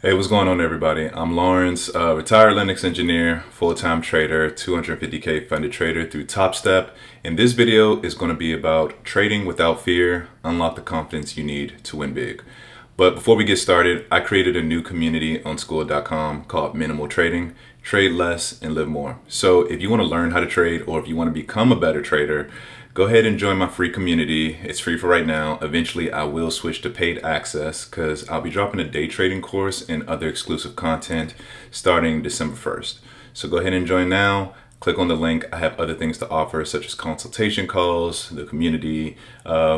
Hey, what's going on, everybody? I'm Lawrence, retired Linux engineer, full-time trader, 250K funded trader through TopStep. And this video is going to be about trading without fear, unlock the confidence you need to win big. But before we get started, I created a new community on school.com called Minimal Trading, Trade Less and Live More. So if you want to learn how to trade or if you want to become a better trader, go ahead and join my free community. It's free for right now. Eventually, I will switch to paid access because I'll be dropping a day trading course and other exclusive content starting December 1st. So go ahead and join now. Click on the link. I have other things to offer, such as consultation calls, the community,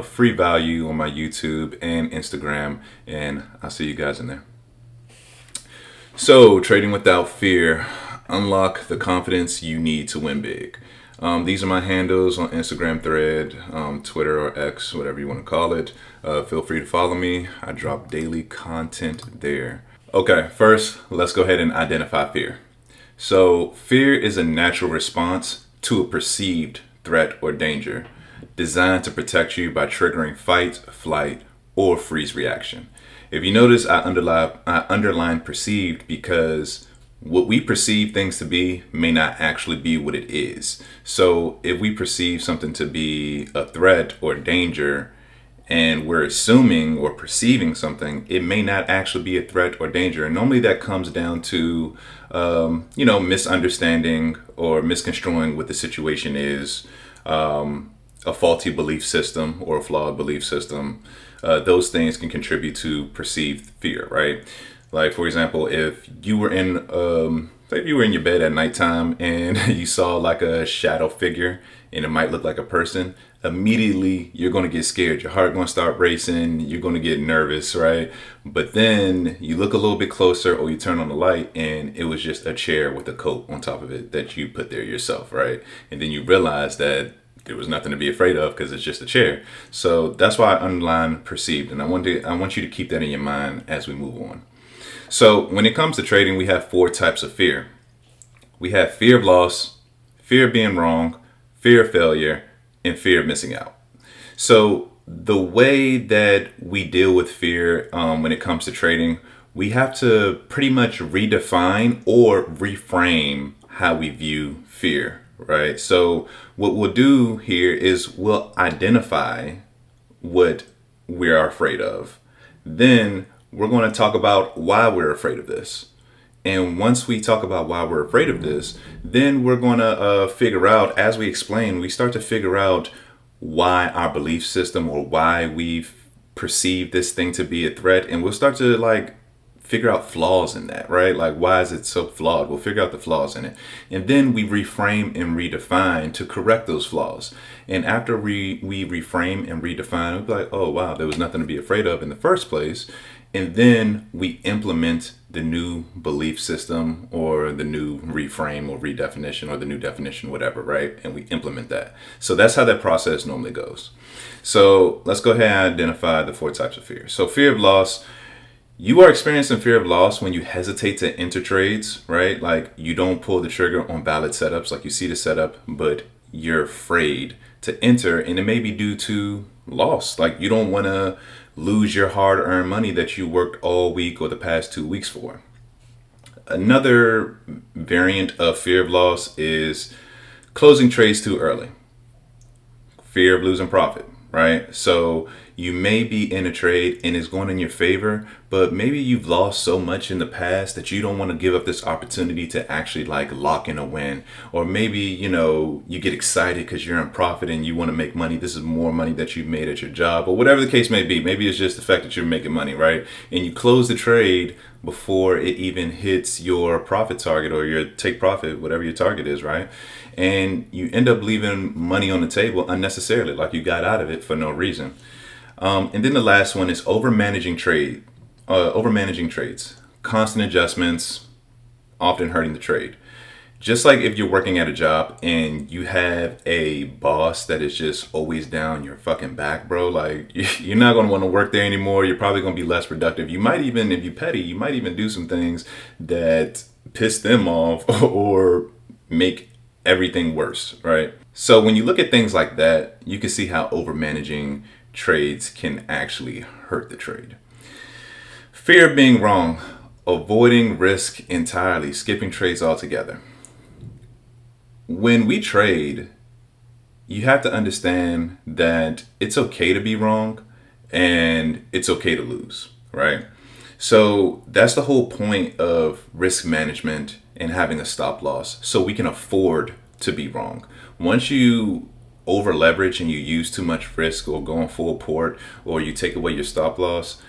free value on my YouTube and Instagram, and I'll see you guys in there. So, trading without fear, unlock the confidence you need to win big. These are my handles on Instagram, Thread, Twitter, or X, whatever you want to call it. Feel free to follow me. I drop daily content there. Okay, first, let's go ahead and identify fear. So, fear is a natural response to a perceived threat or danger, designed to protect you by triggering fight, flight, or freeze reaction. If you notice, I underline perceived because what we perceive things to be may not actually be what it is. So if we perceive something to be a threat or danger, and we're assuming or perceiving something, it may not actually be a threat or danger. And normally that comes down to, misunderstanding or misconstruing what the situation is, a faulty belief system or a flawed belief system. Those things can contribute to perceived fear, right? Like, for example, if you were in your bed at nighttime and you saw like a shadow figure and it might look like a person, immediately you're going to get scared. Your heart going to start racing. You're going to get nervous, right? But then you look a little bit closer or you turn on the light and it was just a chair with a coat on top of it that you put there yourself, right? And then you realize that there was nothing to be afraid of because it's just a chair. So that's why I underline perceived. And I want you to keep that in your mind as we move on. So when it comes to trading, we have four types of fear. We have fear of loss, fear of being wrong, fear of failure, and fear of missing out. So the way that we deal with fear when it comes to trading, we have to pretty much redefine or reframe how we view fear, right? So what we'll do here is we'll identify what we are afraid of. Then we're going to talk about why we're afraid of this. And once we talk about why we're afraid of this, then we're going to figure out, as we explain, we start to figure out why our belief system or why we've perceived this thing to be a threat. And we'll start to figure out flaws in that, right? Like, why is it so flawed? We'll figure out the flaws in it. And then we reframe and redefine to correct those flaws. And after we reframe and redefine, we'll be like, oh, wow, there was nothing to be afraid of in the first place. And then we implement the new belief system or the new reframe or redefinition or the new definition, whatever, right? And we implement that. So that's how that process normally goes. So let's go ahead and identify the four types of fear. So fear of loss. You are experiencing fear of loss when you hesitate to enter trades, right? Like, you don't pull the trigger on valid setups, like you see the setup, but you're afraid to enter, and it may be due to loss. Like, you don't want to lose your hard-earned money that you worked all week or the past 2 weeks for. Another variant of fear of loss is closing trades too early. Fear of losing profit, right? So you may be in a trade and it's going in your favor, but maybe you've lost so much in the past that you don't want to give up this opportunity to actually lock in a win. Or maybe, you get excited because you're in profit and you want to make money. This is more money that you've made at your job, or whatever the case may be. Maybe it's just the fact that you're making money, right? And you close the trade before it even hits your profit target or your take profit, whatever your target is, right? And you end up leaving money on the table unnecessarily, like you got out of it for no reason. And then the last one is overmanaging trades, constant adjustments, often hurting the trade. Just like if you're working at a job and you have a boss that is just always down your fucking back, bro, like, you're not going to want to work there anymore. You're probably going to be less productive. You might even, if you're petty, you might even do some things that piss them off or make everything worse, right? So when you look at things like that, you can see how overmanaging trades can actually hurt the trade. Fear of being wrong. avoiding risk entirely, skipping trades altogether. When we trade, you have to understand that it's okay to be wrong and it's okay to lose, right? So that's the whole point of risk management and having a stop loss, so we can afford to be wrong. Once you over leverage and you use too much risk or go on full port or you take away your stop loss,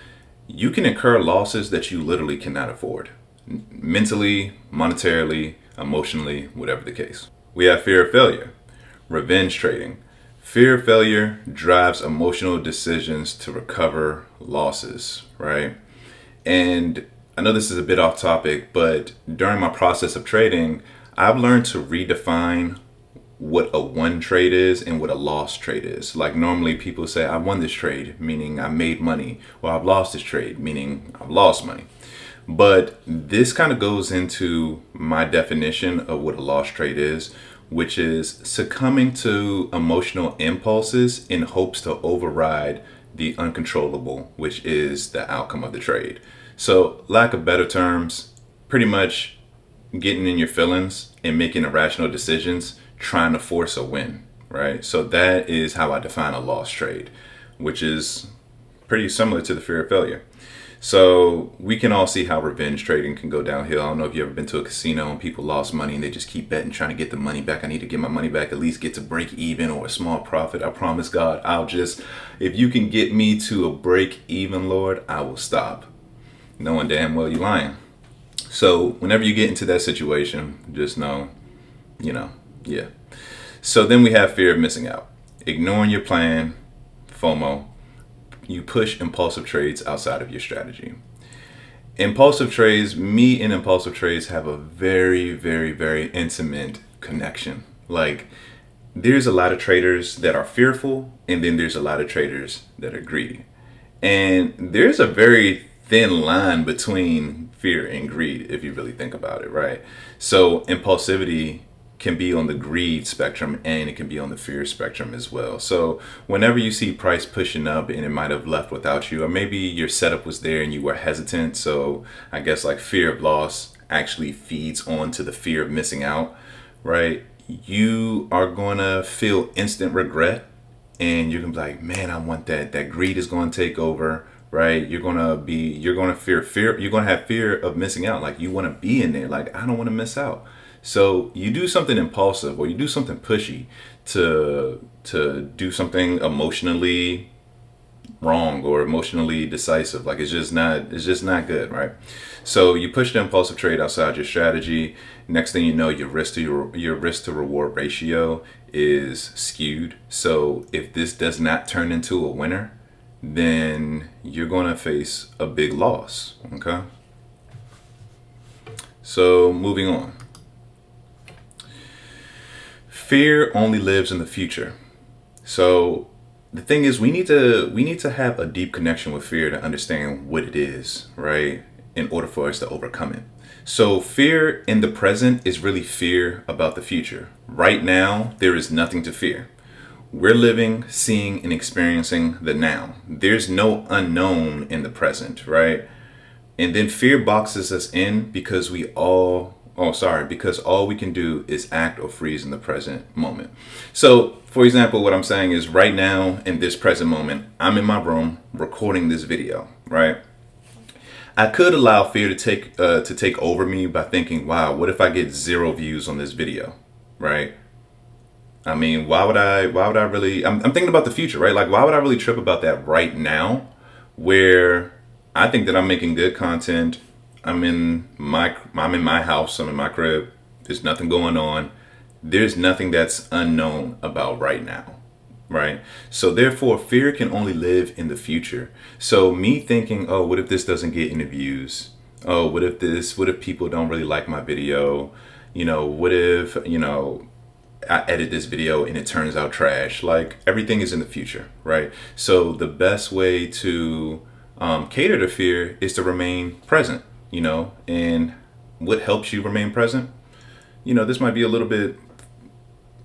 you can incur losses that you literally cannot afford. Mentally, monetarily, emotionally, whatever the case. We have fear of failure. Revenge trading. Fear of failure drives emotional decisions to recover losses, right? And I know this is a bit off topic, but during my process of trading, I've learned to redefine what a won trade is and what a lost trade is. Like normally people say, I won this trade, meaning I made money, or I've lost this trade, meaning I've lost money. But this kind of goes into my definition of what a lost trade is, which is succumbing to emotional impulses in hopes to override the uncontrollable, which is the outcome of the trade. So, lack of better terms, pretty much getting in your feelings and making irrational decisions, trying to force a win, right? So that is how I define a lost trade, which is pretty similar to the fear of failure. So we can all see how revenge trading can go downhill. I don't know if you've ever been to a casino and people lost money and they just keep betting, trying to get the money back. I need to get my money back, at least get to break even or a small profit. I promise God, if you can get me to a break even, Lord, I will stop. Knowing damn well you're lying. So whenever you get into that situation, just know, yeah. So then we have fear of missing out. Ignoring your plan, FOMO. You push impulsive trades outside of your strategy. Impulsive trades, me and impulsive trades have a very, very, very intimate connection. Like, there's a lot of traders that are fearful, and then there's a lot of traders that are greedy. And there's a very thin line between fear and greed, if you really think about it, right? So impulsivity can be on the greed spectrum and it can be on the fear spectrum as well. So whenever you see price pushing up and it might have left without you, or maybe your setup was there and you were hesitant, so I guess like fear of loss actually feeds on to the fear of missing out, right? You are gonna feel instant regret and you're gonna be like, man, I want that greed is gonna take over, right? You're gonna have fear of missing out. Like you want to be in there, like I don't want to miss out. So you do something impulsive or you do something pushy to do something emotionally wrong or emotionally decisive. Like it's just not good, right? So you push the impulsive trade outside your strategy. Next thing you know, your risk to reward ratio is skewed. So if this does not turn into a winner, then you're going to face a big loss. Okay. So moving on. Fear only lives in the future. So the thing is, we need to have a deep connection with fear to understand what it is, right? In order for us to overcome it. So fear in the present is really fear about the future. Right now, there is nothing to fear. We're living, seeing, and experiencing the now. There's no unknown in the present, right? And then fear boxes us in because because all we can do is act or freeze in the present moment. So, for example, what I'm saying is right now in this present moment, I'm in my room recording this video, right? I could allow fear to take over me by thinking, wow, what if I get 0 views on this video, right? I mean, why would I really, I'm thinking about the future, right? Like, why would I really trip about that right now where I think that I'm making good content. I'm in my house, I'm in my crib. There's nothing going on. There's nothing that's unknown about right now, right? So therefore, fear can only live in the future. So me thinking, oh, what if this doesn't get any views? Oh, what if people don't really like my video? What if, I edit this video and it turns out trash? Like everything is in the future, right? So the best way to cater to fear is to remain present, and what helps you remain present? This might be a little bit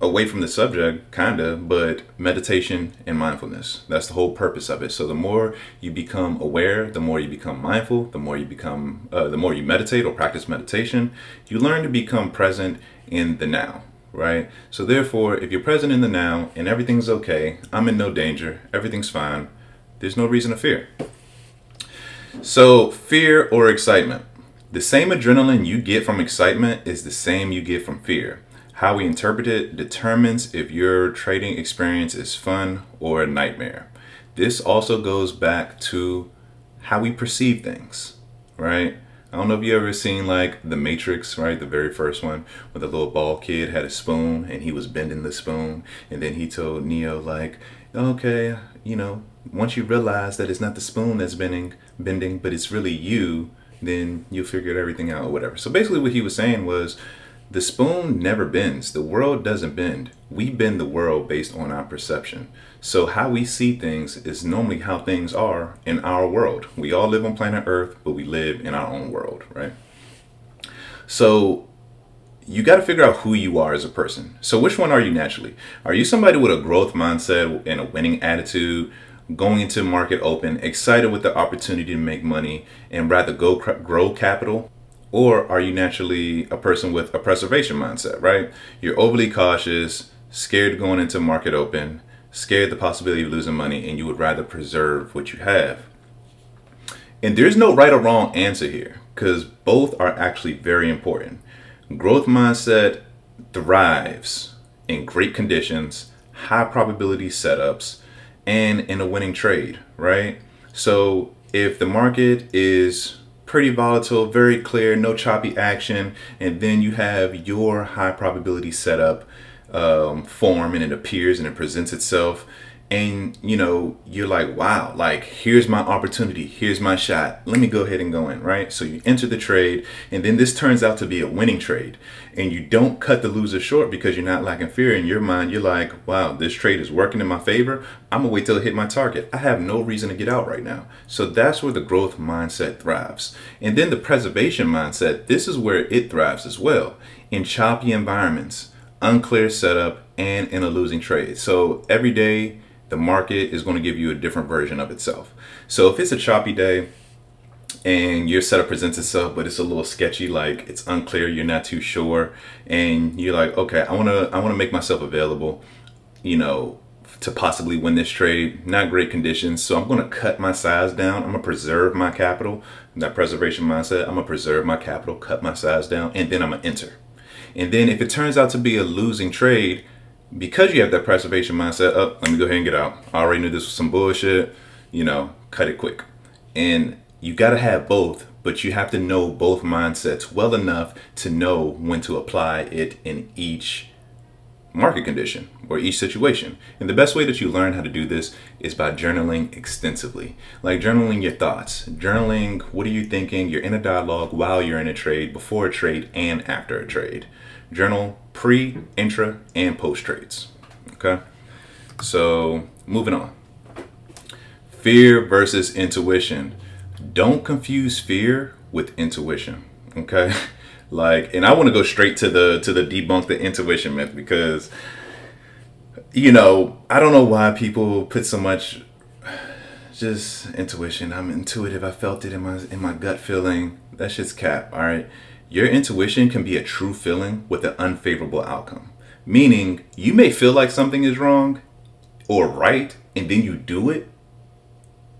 away from the subject, kinda, but meditation and mindfulness. That's the whole purpose of it. So the more you become aware, the more you become mindful, the more you meditate or practice meditation, you learn to become present in the now, right? So therefore, if you're present in the now and everything's okay, I'm in no danger, everything's fine, there's no reason to fear. So fear or excitement. The same adrenaline you get from excitement is the same you get from fear. How we interpret it determines if your trading experience is fun or a nightmare. This also goes back to how we perceive things, right? I don't know if you ever seen like The Matrix, right? The very first one, where the little bald kid had a spoon and he was bending the spoon, and then he told Neo like, okay, once you realize that it's not the spoon that's bending, but it's really you, then you'll figure everything out or whatever. So basically what he was saying was, the spoon never bends. The world doesn't bend. We bend the world based on our perception. So how we see things is normally how things are in our world. We all live on planet Earth, but we live in our own world, right? So you got to figure out who you are as a person. So which one are you naturally? Are you somebody with a growth mindset and a winning attitude, going into market open, excited with the opportunity to make money and rather grow capital? Or are you naturally a person with a preservation mindset, right? You're overly cautious, scared going into market open, scared the possibility of losing money, and you would rather preserve what you have. And there's no right or wrong answer here, because both are actually very important. Growth mindset thrives in great conditions, high probability setups, and in a winning trade, right? So if the market is pretty volatile, very clear, no choppy action, and then you have your high probability setup form, and it appears and it presents itself, and you're like, wow, like here's my opportunity, here's my shot, let me go ahead and go in, right? So you enter the trade, and then this turns out to be a winning trade, and you don't cut the loser short because you're not lacking fear. In your mind, you're like, wow, this trade is working in my favor, I'm gonna wait till it hit my target, I have no reason to get out right now. So that's where the growth mindset thrives. And then the preservation mindset, this is where it thrives as well, in choppy environments, unclear setup, and in a losing trade. So every day the market is going to give you a different version of itself. So if it's a choppy day and your setup presents itself, but it's a little sketchy, like it's unclear, you're not too sure, and you're like, okay, I want to make myself available, to possibly win this trade. Not great conditions, so I'm going to cut my size down. I'm going to preserve my capital. That preservation mindset, I'm going to preserve my capital, cut my size down, and then I'm going to enter. And then if it turns out to be a losing trade, because you have that preservation mindset, oh, let me go ahead and get out. I already knew this was some bullshit, cut it quick. And you got to have both, but you have to know both mindsets well enough to know when to apply it in each market condition or each situation. And the best way that you learn how to do this is by journaling extensively. Like journaling your thoughts, journaling what are you thinking, your inner dialogue while you're in a trade, before a trade, and after a trade. Journal pre, intra, and post trades. Okay? So moving on. Fear versus intuition. Don't confuse fear with intuition. Okay? And I want to go straight to the debunk the intuition myth, because I don't know why people put so much just intuition. I'm intuitive. I felt it in my gut feeling. That shit's cap. All right. Your intuition can be a true feeling with an unfavorable outcome. Meaning you may feel like something is wrong or right, and then you do it,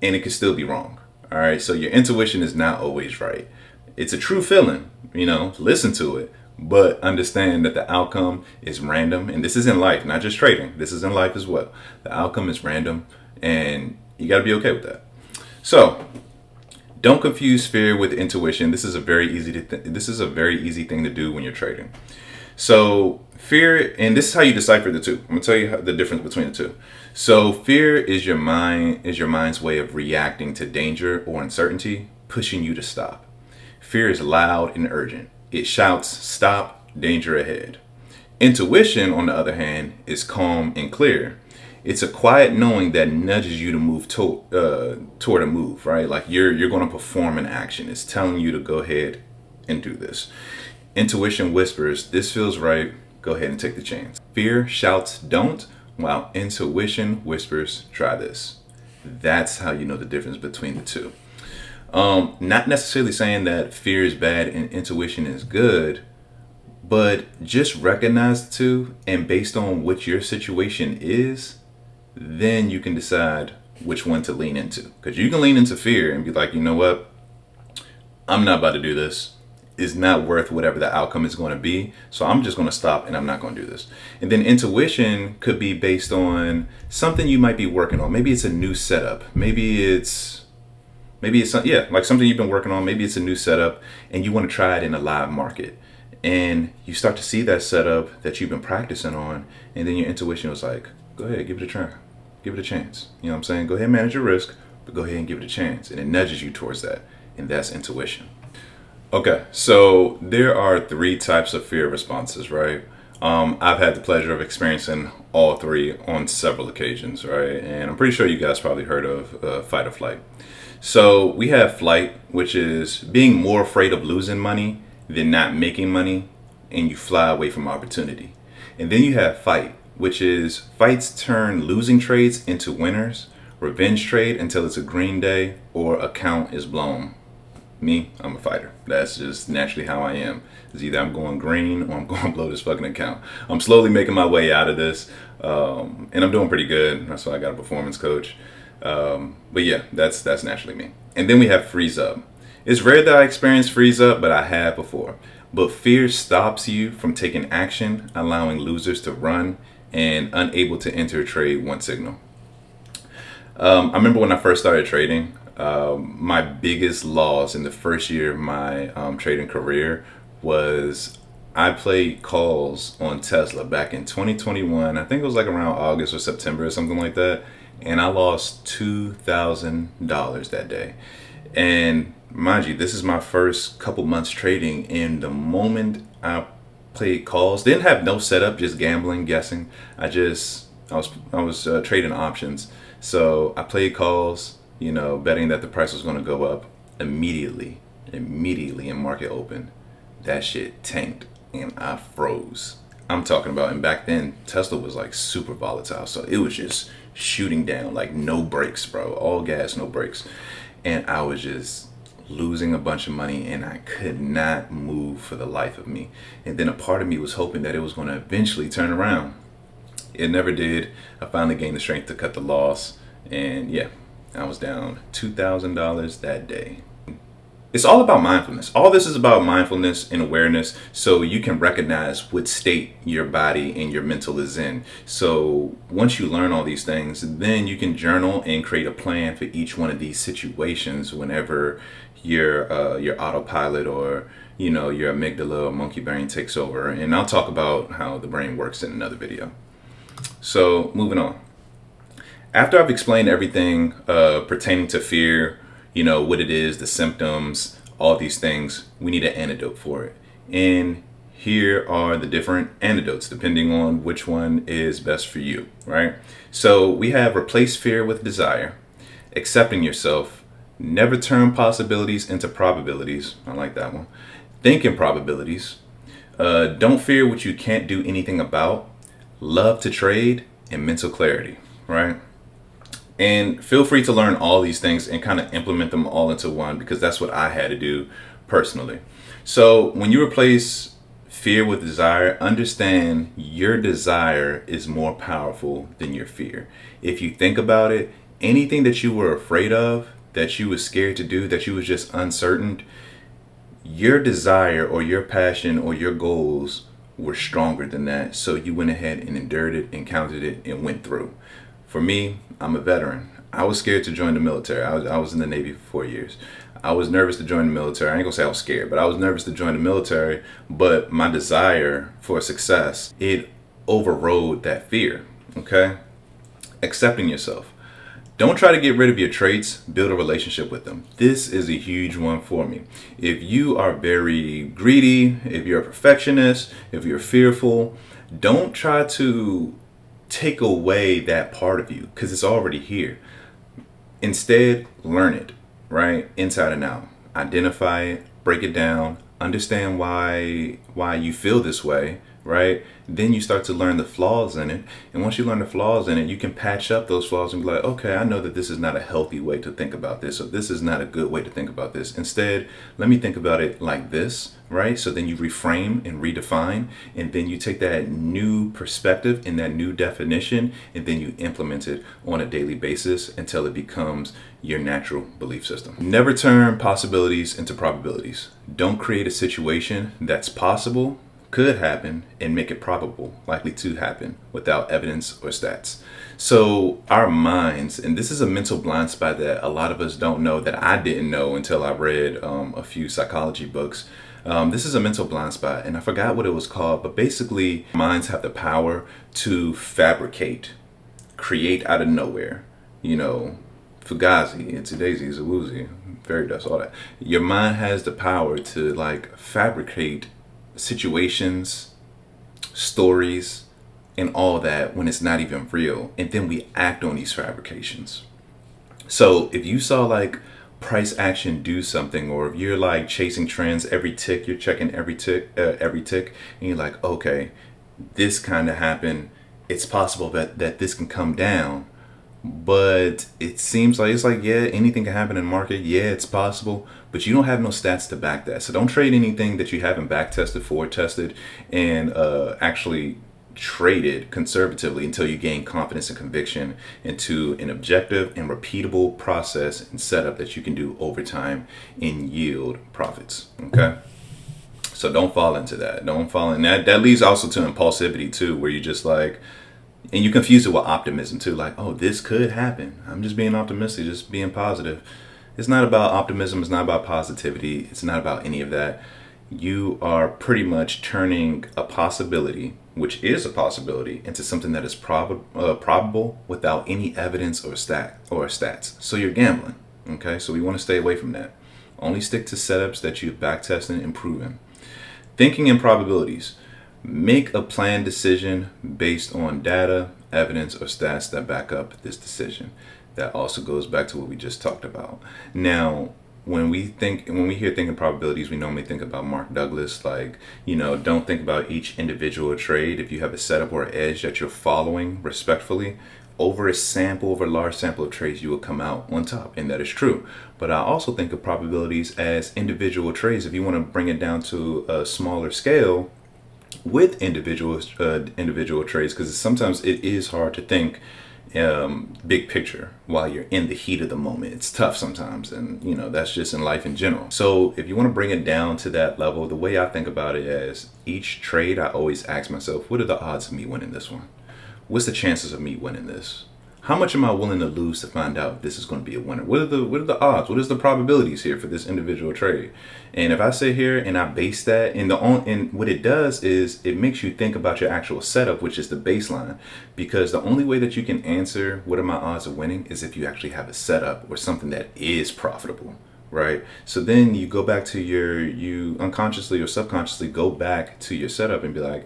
and it can still be wrong. All right. So your intuition is not always right. It's a true feeling, listen to it, but understand that the outcome is random. And this is in life, not just trading. This is in life as well. The outcome is random, and you got to be okay with that. So don't confuse fear with intuition. This is a very easy thing to do when you're trading. So fear, and this is how you decipher the two. I'm gonna tell you the difference between the two. So fear is your mind's way of reacting to danger or uncertainty, pushing you to stop. Fear is loud and urgent. It shouts, stop, danger ahead. Intuition, on the other hand, is calm and clear. It's a quiet knowing that nudges you to move toward a move, right? Like you're going to perform an action. It's telling you to go ahead and do this. Intuition whispers, this feels right, go ahead and take the chance. Fear shouts don't, while intuition whispers try this. That's how you know the difference between the two. Not necessarily saying that fear is bad and intuition is good, but just recognize the two, and based on what your situation is, then you can decide which one to lean into. Because you can lean into fear and be like, you know what? I'm not about to do this. It's not worth whatever the outcome is going to be. So I'm just going to stop and I'm not going to do this. And then intuition could be based on something you might be working on. Maybe it's a new setup. Maybe it's like something you've been working on. Maybe it's a new setup and you want to try it in a live market. And you start to see that setup that you've been practicing on, and then your intuition was like, go ahead, give it a try. Give it a chance. You know what I'm saying? Go ahead and manage your risk, but go ahead and give it a chance. And it nudges you towards that. And that's intuition. Okay, so there are 3 types of fear responses, right? I've had the pleasure of experiencing all 3 on several occasions, right? And I'm pretty sure you guys probably heard of fight or flight. So we have flight, which is being more afraid of losing money than not making money, and you fly away from opportunity. And then you have fight, which is fights turn losing trades into winners, revenge trade until it's a green day or account is blown. Me, I'm a fighter. That's just naturally how I am. It's either I'm going green or I'm going to blow this fucking account. I'm slowly making my way out of this, and I'm doing pretty good. That's why I got a performance coach. But yeah, that's naturally me. And then we have freeze up. It's rare that I experience freeze up, but I have before. But fear stops you from taking action, allowing losers to run, and unable to enter a trade once signal. I remember when I first started trading, my biggest loss in the first year of my trading career was I played calls on Tesla back in 2021. I think it was like around August or September or something like that. And I lost $2,000 that day. And mind you, this is my first couple months trading. And the moment I played calls, didn't have no setup, just gambling, guessing. I was trading options. So I played calls, betting that the price was going to go up immediately in market open. That shit tanked and I froze. I'm talking about, and back then Tesla was like super volatile. So it was just shooting down, like no brakes, bro. All gas, no brakes. And I was just losing a bunch of money and I could not move for the life of me. And then a part of me was hoping that it was going to eventually turn around. It never did. I finally gained the strength to cut the loss. And yeah, I was down $2,000 that day. It's all about mindfulness. All this is about mindfulness and awareness, so you can recognize what state your body and your mental is in. So once you learn all these things, then you can journal and create a plan for each one of these situations whenever your autopilot or your amygdala or monkey brain takes over. And I'll talk about how the brain works in another video. So moving on. After I've explained everything pertaining to fear, what it is, the symptoms, all these things, we need an antidote for it. And here are the different antidotes depending on which one is best for you, right? So we have replace fear with desire, accepting yourself, never turn possibilities into probabilities. I like that one. Think in probabilities. Don't fear what you can't do anything about. Love to trade, and mental clarity, right? And feel free to learn all these things and kind of implement them all into one, because that's what I had to do personally. So when you replace fear with desire, understand your desire is more powerful than your fear. If you think about it, anything that you were afraid of, that you were scared to do, that you was just uncertain, your desire or your passion or your goals were stronger than that. So you went ahead and endured it, encountered it, and went through. For me, I'm a veteran. I was scared to join the military. I was in the Navy for 4 years. I was nervous to join the military. I ain't gonna say I was scared, but I was nervous to join the military. But my desire for success, it overrode that fear, okay? Accepting yourself. Don't try to get rid of your traits, build a relationship with them. This is a huge one for me. If you are very greedy, if you're a perfectionist, if you're fearful, don't try to take away that part of you, because it's already here. Instead, learn it, right? Inside and out. Identify it, break it down, understand why you feel this way, right? Then you start to learn the flaws in it. And once you learn the flaws in it, you can patch up those flaws and be like, okay, I know that this is not a healthy way to think about this, or this is not a good way to think about this. Instead, let me think about it like this, right? So then you reframe and redefine, and then you take that new perspective and that new definition, and then you implement it on a daily basis until it becomes your natural belief system. Never turn possibilities into probabilities. Don't create a situation that's possible, could happen, and make it probable, likely to happen, without evidence or stats. So our minds, and this is a mental blind spot that a lot of us don't know, that I didn't know until I read a few psychology books. This is a mental blind spot, and I forgot what it was called, but basically minds have the power to fabricate, create out of nowhere. You know, Fugazi, it's a daisy, it's a woozy, fairy dust, all that. Your mind has the power to like fabricate situations, stories, and all that when it's not even real. And then we act on these fabrications. So if you saw like price action do something, or if you're like chasing trends, every tick, you're checking every tick, and you're like, okay, this kind of happened. It's possible that this can come down. But it seems like it's like, yeah, anything can happen in the market. Yeah, it's possible, but you don't have no stats to back that. So don't trade anything that you haven't back tested, forward tested, and actually traded conservatively until you gain confidence and conviction into an objective and repeatable process and setup that you can do over time and yield profits. Okay. So don't fall into that. Don't fall in that. That leads also to impulsivity too, where you just like, and you confuse it with optimism too, like, oh, this could happen. I'm just being optimistic, just being positive. It's not about optimism. It's not about positivity. It's not about any of that. You are pretty much turning a possibility, which is a possibility, into something that is probable without any evidence or stats. So you're gambling. Okay, so we want to stay away from that. Only stick to setups that you've back tested and proven. Thinking in probabilities. Make a planned decision based on data, evidence, or stats that back up this decision. That also goes back to what we just talked about. Now, when we hear thinking probabilities, we normally think about Mark Douglas, like, don't think about each individual trade. If you have a setup or an edge that you're following respectfully, over a large sample of trades, you will come out on top, and that is true. But I also think of probabilities as individual trades. If you want to bring it down to a smaller scale, with individual trades, because sometimes it is hard to think big picture while you're in the heat of the moment. It's tough sometimes, and that's just in life in general. So if you want to bring it down to that level, the way I think about it is each trade, I always ask myself, what are the odds of me winning this one? What's the chances of me winning this? How much am I willing to lose to find out if this is going to be a winner? What are the odds? What is the probabilities here for this individual trade? And if I sit here and I base that, and what it does is it makes you think about your actual setup, which is the baseline. Because the only way that you can answer what are my odds of winning is if you actually have a setup or something that is profitable, right? So then you go back to you unconsciously or subconsciously go back to your setup and be like,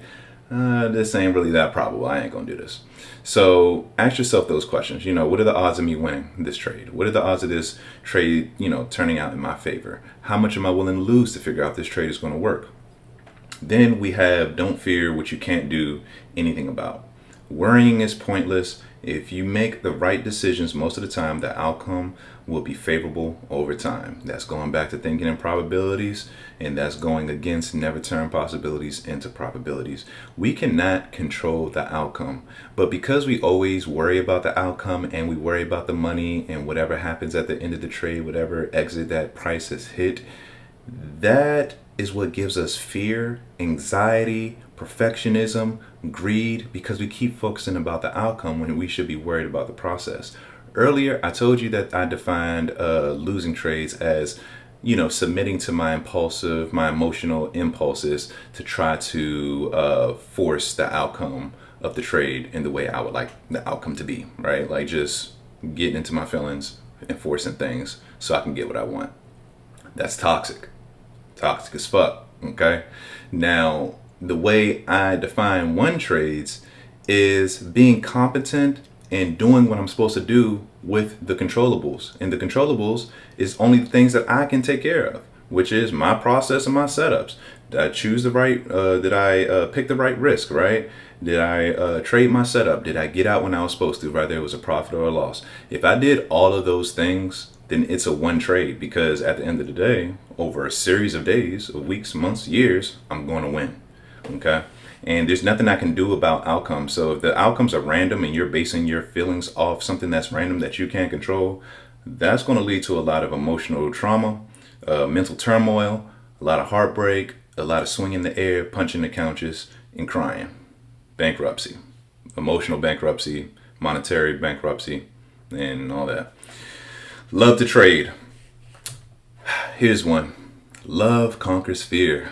this ain't really that probable. I ain't gonna do this. So ask yourself those questions. What are the odds of me winning this trade? What are the odds of this trade, turning out in my favor? How much am I willing to lose to figure out if this trade is going to work? Then we have don't fear what you can't do anything about. Worrying is pointless. If you make the right decisions most of the time, the outcome will be favorable over time. That's going back to thinking in probabilities, and that's going against never turn possibilities into probabilities. We cannot control the outcome, but because we always worry about the outcome and we worry about the money and whatever happens at the end of the trade, whatever exit that price has hit, that is what gives us fear, anxiety, perfectionism, greed, because we keep focusing about the outcome when we should be worried about the process. Earlier, I told you that I defined losing trades as, submitting to my emotional impulses to try to force the outcome of the trade in the way I would like the outcome to be, right? Like just getting into my feelings and forcing things so I can get what I want. That's toxic. Toxic as fuck, okay? Now, the way I define one trades is being competent and doing what I'm supposed to do with the controllables. And the controllables is only the things that I can take care of, which is my process and my setups. Did I choose the right, did I pick the right risk, right? Did I trade my setup? Did I get out when I was supposed to, whether it was a profit or a loss? If I did all of those things, then it's a one trade, because at the end of the day, over a series of days, of weeks, months, years, I'm going to win. Okay? And there's nothing I can do about outcomes. So if the outcomes are random and you're basing your feelings off something that's random that you can't control, that's going to lead to a lot of emotional trauma, mental turmoil, a lot of heartbreak, a lot of swinging in the air, punching the couches, and crying. Bankruptcy, emotional bankruptcy, monetary bankruptcy, and all that. Love to trade. Here's one. Love conquers fear.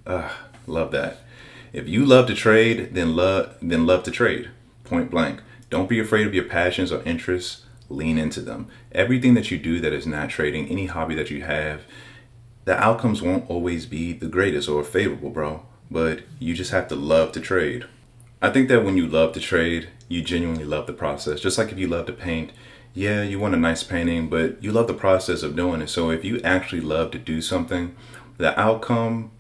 Love that. If you love to trade, then love to trade. Point blank. Don't be afraid of your passions or interests. Lean into them. Everything that you do that is not trading, any hobby that you have, the outcomes won't always be the greatest or favorable, bro. But you just have to love to trade. I think that when you love to trade, you genuinely love the process. Just like if you love to paint, yeah, you want a nice painting, but you love the process of doing it. So if you actually love to do something, the outcome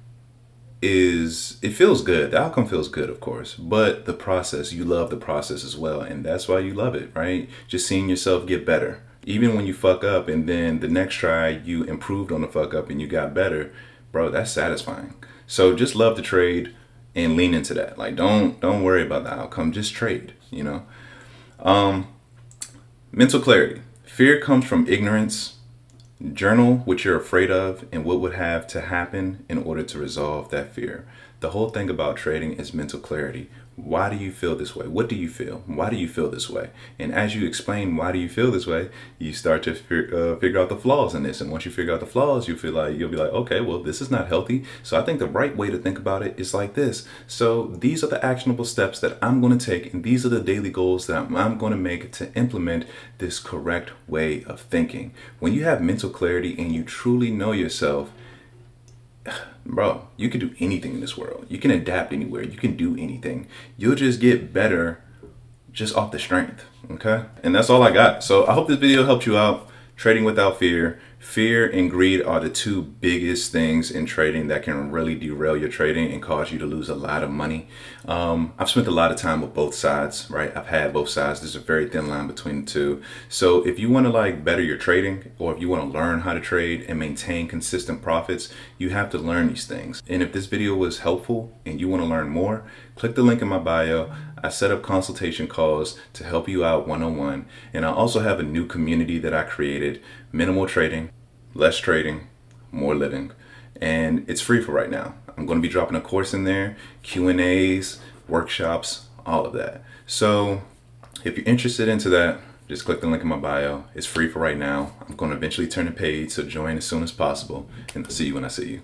it feels good. The outcome feels good, of course, but the process, you love the process as well. And that's why you love it, right? Just seeing yourself get better. Even when you fuck up and then the next try you improved on the fuck up and you got better, bro, that's satisfying. So just love to trade and lean into that. Like don't worry about the outcome. Just trade, you know? Mental clarity. Fear comes from ignorance. Journal what you're afraid of and what would have to happen in order to resolve that fear. The whole thing about trading is mental clarity. Why do you feel this way? What do you feel? Why do you feel this way? And as you explain why do you feel this way, you start to figure out the flaws in this. And once you figure out the flaws, you'll be like, okay, well, this is not healthy. So I think the right way to think about it is like this. So these are the actionable steps that I'm going to take, and these are the daily goals that I'm going to make to implement this correct way of thinking. When you have mental clarity and you truly know yourself, bro, you can do anything in this world. You can adapt anywhere. You can do anything. You'll just get better just off the strength. Okay? And that's all I got. So I hope this video helped you out. Trading without fear. Fear and greed are the two biggest things in trading that can really derail your trading and cause you to lose a lot of money. I've spent a lot of time with both sides, right? I've had both sides. There's a very thin line between the two. So if you want to like better your trading, or if you want to learn how to trade and maintain consistent profits, you have to learn these things. And if this video was helpful and you want to learn more, click the link in my bio. I set up consultation calls to help you out one-on-one. And I also have a new community that I created, Minimal Trading, Less Trading, More Living. And it's free for right now. I'm going to be dropping a course in there, Q&As, workshops, all of that. So if you're interested into that, just click the link in my bio. It's free for right now. I'm going to eventually turn it paid, so join as soon as possible. And I'll see you when I see you.